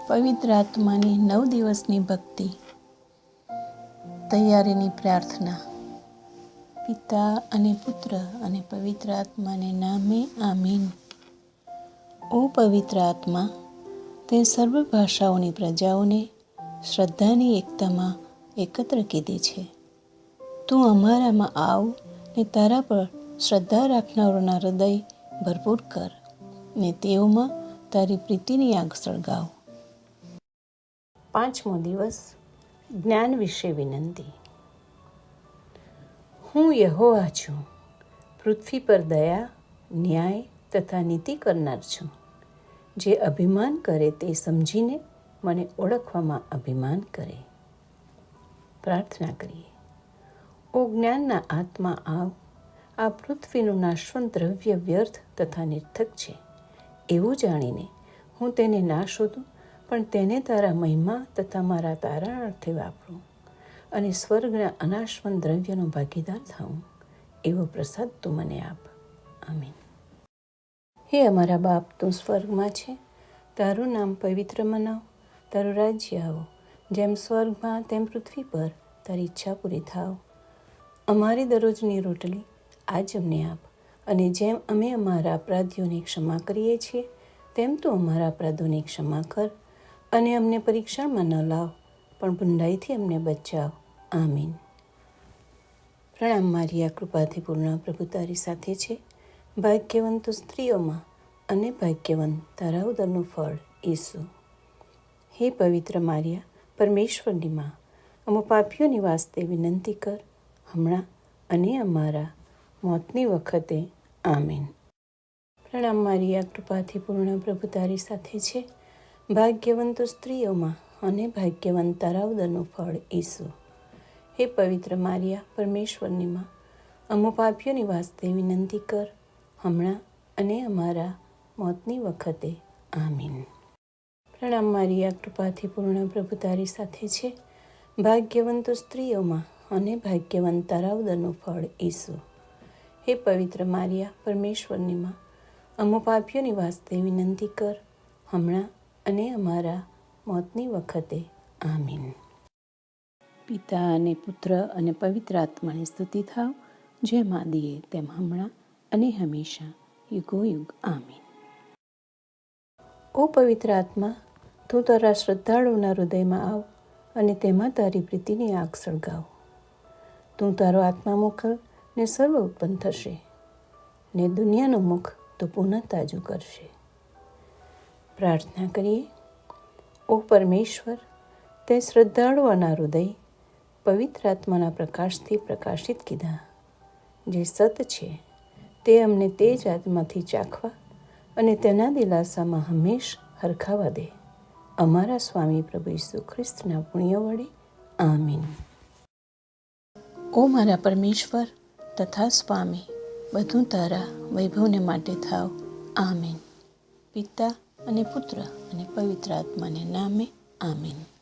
પવિત્ર આત્માની 9 દિવસની ભક્તિ. તૈયારીની પ્રાર્થના. પિતા અને પુત્ર અને પવિત્ર આત્માને નામે આમીન. ઓ પવિત્ર આત્મા, તે સર્વ ભાષાઓની પ્રજાઓને શ્રદ્ધાની એકતામાં એકત્ર કીધી છે. તું અમારામાં આવ ને તારા પર શ્રદ્ધા રાખનારોના હૃદય ભરપૂર કર ને તેઓમાં તારી પ્રીતિની આગ સળગાવ. 5મો દિવસ. જ્ઞાન વિશે વિનંતી. હું યહોવા છું, પૃથ્વી પર દયા, ન્યાય તથા નીતિ કરનાર છું. જે અભિમાન કરે તે સમજીને મને ઓળખવામાં અભિમાન કરે. પ્રાર્થના કરીએ. ઓ જ્ઞાનના આત્મા, આવ. આ પૃથ્વીનું નાશવંત દ્રવ્ય વ્યર્થ તથા નિર્થક છે એવું જાણીને હું તેને ના શોધું, પણ તેને તારા મહિમા તથા મારા તારણાર્થે વાપરું અને સ્વર્ગના અનાશવંત દ્રવ્યનો ભાગીદાર થાઉં એવો પ્રસાદ તું મને આપ. આમીન. હે અમારા બાપ, તું સ્વર્ગમાં છે, તારું નામ પવિત્ર મનાવ. તારું રાજ્ય આવો. જેમ સ્વર્ગમાં તેમ પૃથ્વી પર તારી ઈચ્છા પૂરી થાવ. અમારી દરરોજની રોટલી આજ અમને આપ, અને જેમ અમે અમારા અપરાધીઓને ક્ષમા કરીએ છીએ તેમ તું અમારા અપરાધોની ક્ષમા કર, અને અમને પરીક્ષામાં ન લાવ, પણ ભૂંડાઈથી અમને બચાવ. આમીન. પ્રણામ મારિયા, કૃપાથી પૂર્ણ, પ્રભુ તારી સાથે છે. ભાગ્યવંત સ્ત્રીઓમાં અને ભાગ્યવંત તારા ઉદરનું ફળ ઈસુ. હે પવિત્ર મારિયા, પરમેશ્વરની માં, અમો પાપીઓની વાસ્તે વિનંતી કર, હમણાં અને અમારા મોતની વખતે. આમીન. પ્રણામ મારિયા, કૃપાથી પૂર્ણ, પ્રભુ તારી સાથે છે. ભાગ્યવંત સ્ત્રીઓમાં અને ભાગ્યવંત તારા ઉદરનું ફળ ઈસુ. હે પવિત્ર મારિયા, પરમેશ્વરની માં, અમો પાપીઓની વાસ્તે વિનંતી કર, હમણાં અને અમારા મોતની વખતે. આમીન. પ્રણામ મારિયા, કૃપાથી પૂર્ણ, પ્રભુ તારી સાથે છે. ભાગ્યવંત સ્ત્રીઓમાં અને ભાગ્યવંત તારા ઉદરનું ફળ ઈસુ. હે પવિત્ર મારિયા, પરમેશ્વરની માં, અમો પાપીઓની વાસ્તે વિનંતી કર, હમણાં અને અમારા મોતની વખતે. આમીન. પિતા અને પુત્ર અને પવિત્ર આત્માની સ્તુતિ થાવ, જેમ આદિએ તેમ હમણાં અને હંમેશા, યુગોયુગ. આમીન. ઓ પવિત્ર આત્મા, તું તારા શ્રદ્ધાળુઓના હૃદયમાં આવ અને તેમાં તારી પ્રીતિની આગ સળગાવ. તું તારો આત્મા મોકલ ને સર્વ ઉત્પન્ન થશે, ને દુનિયાનું મુખ તું પુનઃ તાજું કરશે. પ્રાર્થના કરીએ. ઓ પરમેશ્વર, તે શ્રદ્ધાળુઓના હૃદય પવિત્ર આત્માના પ્રકાશથી પ્રકાશિત કીધા. જે સત છે તે અમને તે જ આત્માથી ચાખવા અને તેના દિલાસામાં હંમેશ હરખાવા દે. અમારા સ્વામી પ્રભુ ઈસુ ખ્રિસ્તના પુણ્ય વડે. આમીન. ઓ મારા પરમેશ્વર તથા સ્વામી, બધું તારા વૈભવને માટે થાવ. આમીન. પિતા અને પુત્ર અને પવિત્ર આત્માને નામે. આમીન.